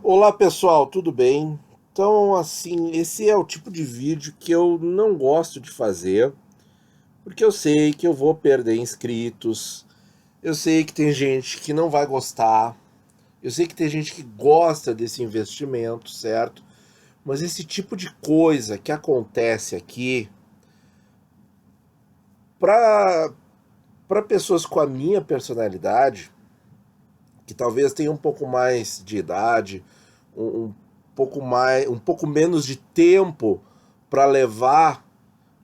Olá pessoal, tudo bem? Então, assim, esse é o tipo de vídeo que eu não gosto de fazer, porque eu sei que eu vou perder inscritos, eu sei que tem gente que não vai gostar, eu sei que tem gente que gosta desse investimento, certo? Mas esse tipo de coisa que acontece aqui, para pessoas com a minha personalidade, que talvez tenham um pouco mais de idade, um pouco mais, um pouco menos de tempo para levar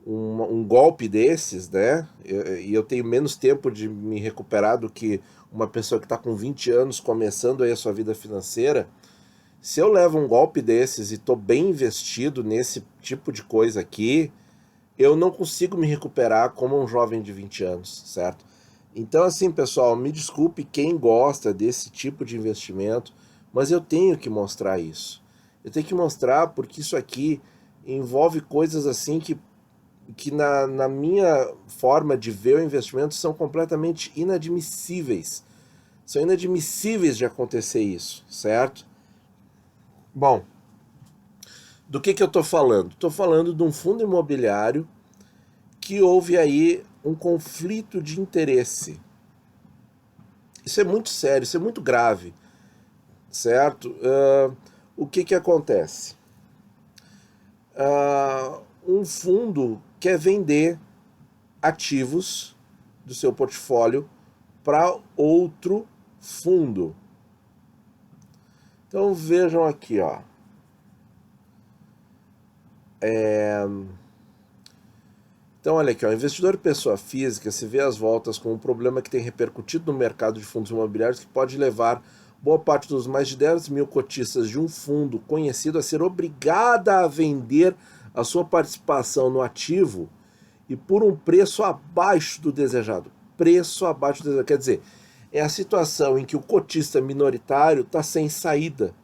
um golpe desses, né? E eu tenho menos tempo de me recuperar do que uma pessoa que está com 20 anos começando aí a sua vida financeira. Se eu levo um golpe desses e estou bem investido nesse tipo de coisa aqui, eu não consigo me recuperar como um jovem de 20 anos, certo? Então, assim, pessoal, me desculpe quem gosta desse tipo de investimento, mas eu tenho que mostrar isso. Eu tenho que mostrar porque isso aqui envolve coisas assim que na minha forma de ver o investimento são completamente inadmissíveis. São inadmissíveis de acontecer isso, certo? Bom, do que eu estou falando? Estou falando de um fundo imobiliário que houve aí um conflito de interesse. Isso é muito sério, isso é muito grave, certo? O que acontece? Um fundo quer vender ativos do seu portfólio para outro fundo. Então vejam aqui, ó. Então olha aqui, ó, investidor pessoa física se vê às voltas com um problema que tem repercutido no mercado de fundos imobiliários que pode levar boa parte dos mais de 10 mil cotistas de um fundo conhecido a ser obrigada a vender a sua participação no ativo e por um preço abaixo do desejado. Preço abaixo do desejado. Quer dizer, é a situação em que o cotista minoritário está sem saída.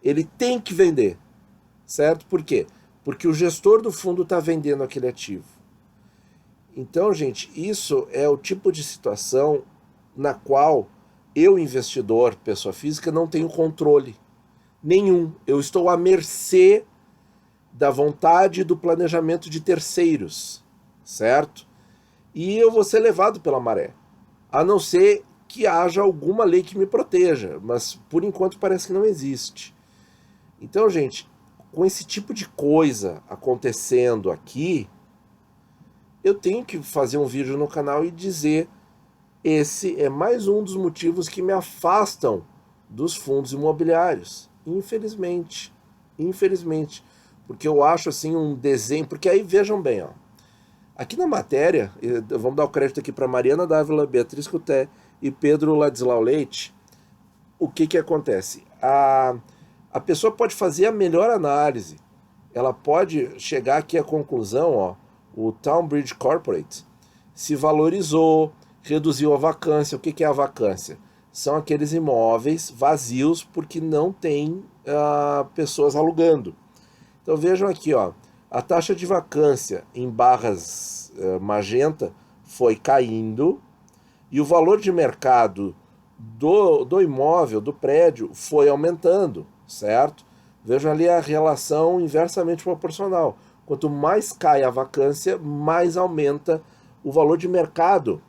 Ele tem que vender, certo? Por quê? Porque o gestor do fundo está vendendo aquele ativo. Então, gente, isso é o tipo de situação na qual eu, investidor, pessoa física, não tenho controle nenhum. Eu estou à mercê da vontade e do planejamento de terceiros, certo? E eu vou ser levado pela maré, a não ser que haja alguma lei que me proteja, mas por enquanto parece que não existe. Então, gente, com esse tipo de coisa acontecendo aqui, eu tenho que fazer um vídeo no canal e dizer: esse é mais um dos motivos que me afastam dos fundos imobiliários. Infelizmente. Infelizmente. Porque eu acho assim um desenho. Porque aí vejam bem, ó. Aqui na matéria, vamos dar o crédito aqui para Mariana Dávila, Beatriz Cuté e Pedro Ladislau Leite. O que acontece? A pessoa pode fazer a melhor análise. Ela pode chegar aqui à conclusão, ó, o Townbridge Corporate se valorizou, reduziu a vacância. O que é a vacância? São aqueles imóveis vazios porque não tem pessoas alugando. Então vejam aqui, ó, a taxa de vacância em barras magenta foi caindo e o valor de mercado do imóvel, do prédio, foi aumentando, certo? Vejam ali a relação inversamente proporcional. Quanto mais cai a vacância, mais aumenta o valor de mercado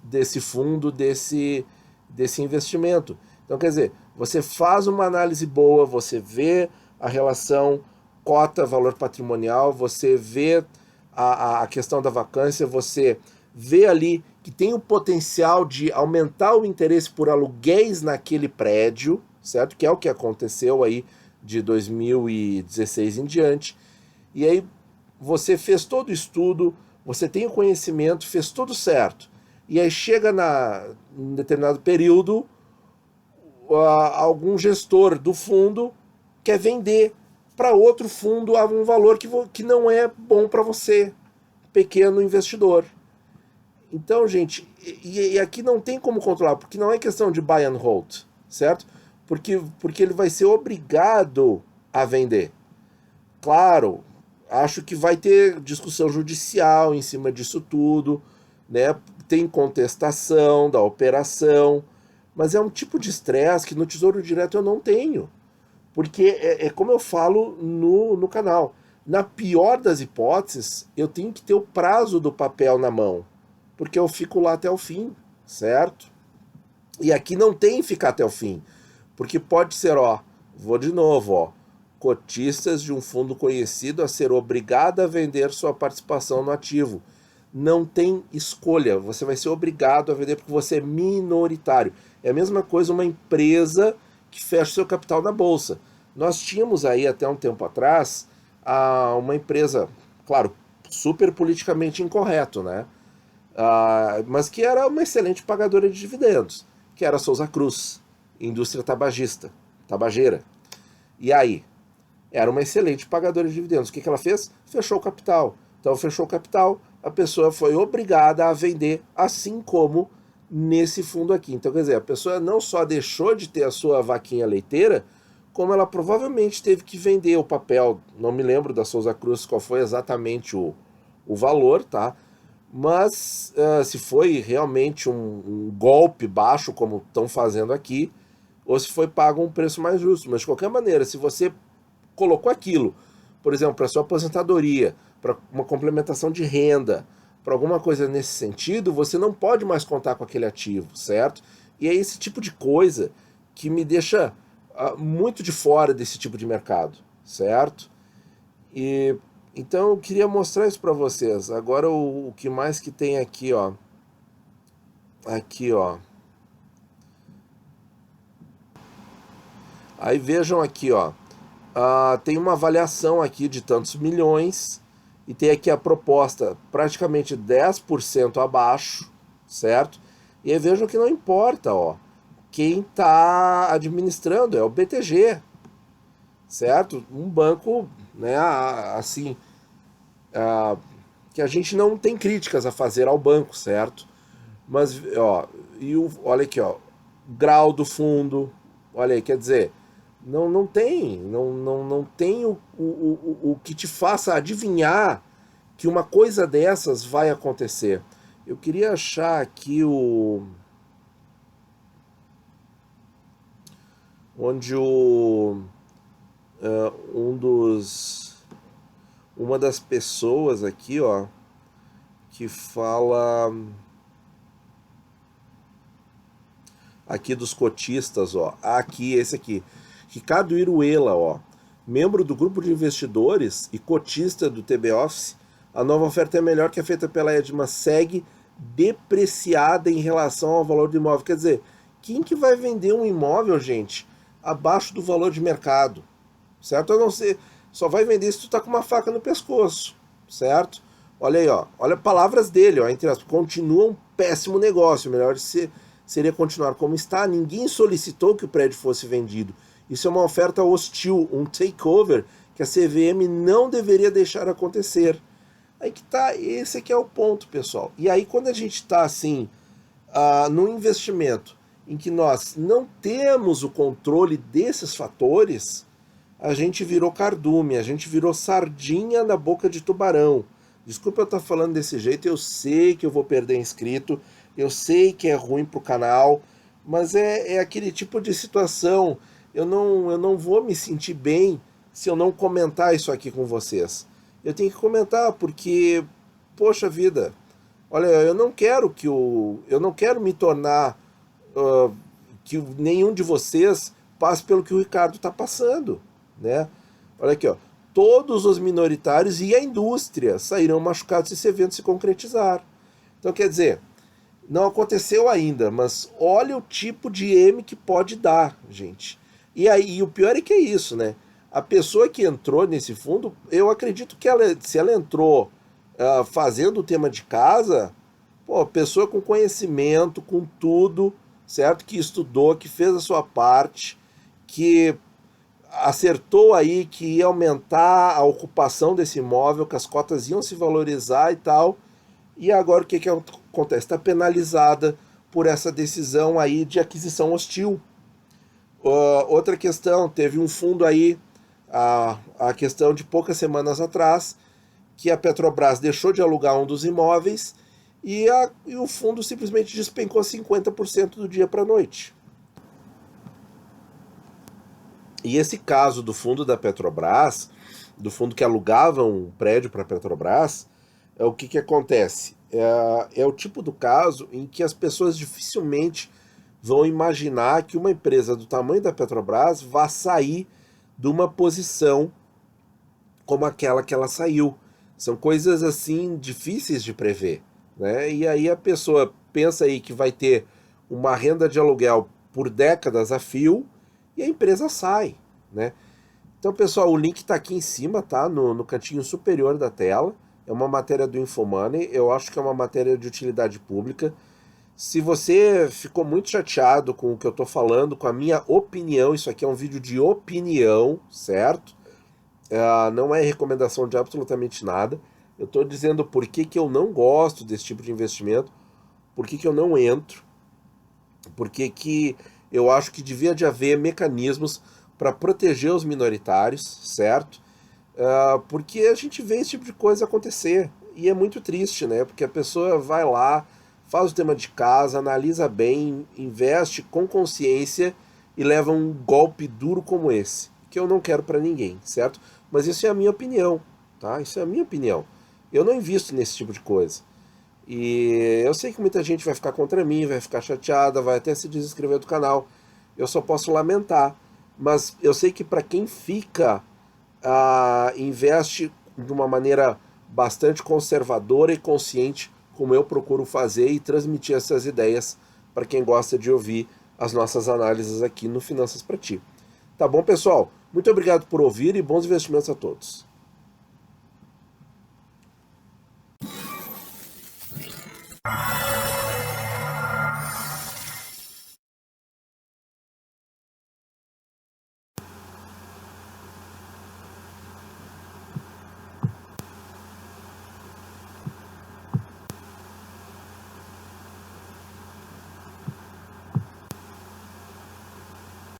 desse fundo, desse investimento. Então, quer dizer, você faz uma análise boa, você vê a relação cota-valor patrimonial, você vê a questão da vacância, você vê ali que tem o potencial de aumentar o interesse por aluguéis naquele prédio, certo? Que é o que aconteceu aí de 2016 em diante. E aí você fez todo o estudo, você tem o conhecimento, fez tudo certo. E aí chega em determinado período, algum gestor do fundo quer vender para outro fundo a um valor que não é bom para você, pequeno investidor. Então, gente, e aqui não tem como controlar, porque não é questão de buy and hold, certo? Porque ele vai ser obrigado a vender. Claro, acho que vai ter discussão judicial em cima disso tudo, né? Tem contestação da operação, mas é um tipo de estresse que no Tesouro Direto eu não tenho. Porque é como eu falo no canal. Na pior das hipóteses, eu tenho que ter o prazo do papel na mão. Porque eu fico lá até o fim, certo? E aqui não tem ficar até o fim. Porque pode ser, ó, vou de novo, ó, cotistas de um fundo conhecido a ser obrigado a vender sua participação no ativo. Não tem escolha, você vai ser obrigado a vender porque você é minoritário. É a mesma coisa uma empresa que fecha seu capital na bolsa. Nós tínhamos aí até um tempo atrás uma empresa, claro, super politicamente incorreto, né? Mas que era uma excelente pagadora de dividendos, que era a Souza Cruz, indústria tabageira. E aí? Era uma excelente pagadora de dividendos. O que ela fez? Fechou o capital. Então, fechou o capital, a pessoa foi obrigada a vender, assim como nesse fundo aqui. Então, quer dizer, a pessoa não só deixou de ter a sua vaquinha leiteira, como ela provavelmente teve que vender o papel. Não me lembro da Souza Cruz qual foi exatamente o valor, tá? Mas se foi realmente um golpe baixo, como estão fazendo aqui, ou se foi pago um preço mais justo. Mas, de qualquer maneira, se você colocou aquilo, por exemplo, para sua aposentadoria, para uma complementação de renda, para alguma coisa nesse sentido, você não pode mais contar com aquele ativo, certo? E é esse tipo de coisa que me deixa muito de fora desse tipo de mercado, certo? E então eu queria mostrar isso para vocês. Agora o que mais que tem aqui, ó. Aqui, ó. Aí vejam aqui, ó. Tem uma avaliação aqui de tantos milhões e tem aqui a proposta praticamente 10% abaixo, certo? E aí vejam que não importa, ó, quem está administrando, é o BTG, certo? Um banco, né, assim, que a gente não tem críticas a fazer ao banco, certo? Mas, ó, olha aqui, ó, grau do fundo, olha aí, quer dizer, não tem o que te faça adivinhar que uma coisa dessas vai acontecer. Eu queria achar aqui onde uma das pessoas aqui, ó, que fala aqui dos cotistas, ó, aqui, esse aqui, Ricardo Iruela, ó, membro do grupo de investidores e cotista do TB Office, a nova oferta é melhor que a feita pela Edma, segue depreciada em relação ao valor do imóvel. Quer dizer, quem que vai vender um imóvel, gente, abaixo do valor de mercado? Certo? A não ser, só vai vender se tu tá com uma faca no pescoço, certo? Olha aí, ó, olha palavras dele, ó, entre aspas, continua um péssimo negócio, melhor seria continuar como está, ninguém solicitou que o prédio fosse vendido. Isso é uma oferta hostil, um takeover que a CVM não deveria deixar acontecer. Aí que tá, esse aqui é o ponto, pessoal. E aí quando a gente está assim, num investimento em que nós não temos o controle desses fatores, a gente virou cardume, a gente virou sardinha na boca de tubarão. Desculpa eu estar falando desse jeito, eu sei que eu vou perder inscrito, eu sei que é ruim pro canal, mas é aquele tipo de situação. Eu não vou me sentir bem se eu não comentar isso aqui com vocês. Eu tenho que comentar porque, poxa vida, olha, eu não quero me tornar que nenhum de vocês passe pelo que o Ricardo está passando, né? Olha aqui, ó, todos os minoritários e a indústria sairão machucados se esse evento se concretizar. Então, quer dizer, não aconteceu ainda, mas olha o tipo de M que pode dar, gente. E aí, o pior é que é isso, né? A pessoa que entrou nesse fundo, eu acredito que se ela entrou fazendo o tema de casa, pô, pessoa com conhecimento, com tudo, certo? Que estudou, que fez a sua parte, que acertou aí que ia aumentar a ocupação desse imóvel, que as cotas iam se valorizar e tal. E agora o que acontece? Está penalizada por essa decisão aí de aquisição hostil. Outra questão, teve um fundo aí a questão de poucas semanas atrás, que a Petrobras deixou de alugar um dos imóveis e o fundo simplesmente despencou 50% do dia para a noite. E esse caso do fundo da Petrobras, do fundo que alugava um prédio para a Petrobras, o que acontece? É o tipo do caso em que as pessoas dificilmente vão imaginar que uma empresa do tamanho da Petrobras vá sair de uma posição como aquela que ela saiu. São coisas assim difíceis de prever, né? E aí a pessoa pensa aí que vai ter uma renda de aluguel por décadas a fio e a empresa sai, né? Então, pessoal, o link está aqui em cima, tá? No cantinho superior da tela. É uma matéria do Infomoney. Eu acho que é uma matéria de utilidade pública. Se você ficou muito chateado com o que eu estou falando, com a minha opinião, isso aqui é um vídeo de opinião, certo? Não é recomendação de absolutamente nada. Eu estou dizendo por que eu não gosto desse tipo de investimento, por que eu não entro, por que eu acho que devia de haver mecanismos para proteger os minoritários, certo? Porque a gente vê esse tipo de coisa acontecer e é muito triste, né? Porque a pessoa vai lá, faz o tema de casa, analisa bem, investe com consciência e leva um golpe duro como esse, que eu não quero para ninguém, certo? Mas isso é a minha opinião, tá? Isso é a minha opinião. Eu não invisto nesse tipo de coisa. E eu sei que muita gente vai ficar contra mim, vai ficar chateada, vai até se desinscrever do canal. Eu só posso lamentar. Mas eu sei que para quem fica, investe de uma maneira bastante conservadora e consciente, como eu procuro fazer e transmitir essas ideias para quem gosta de ouvir as nossas análises aqui no Finanças para Ti. Tá bom, pessoal? Muito obrigado por ouvir e bons investimentos a todos.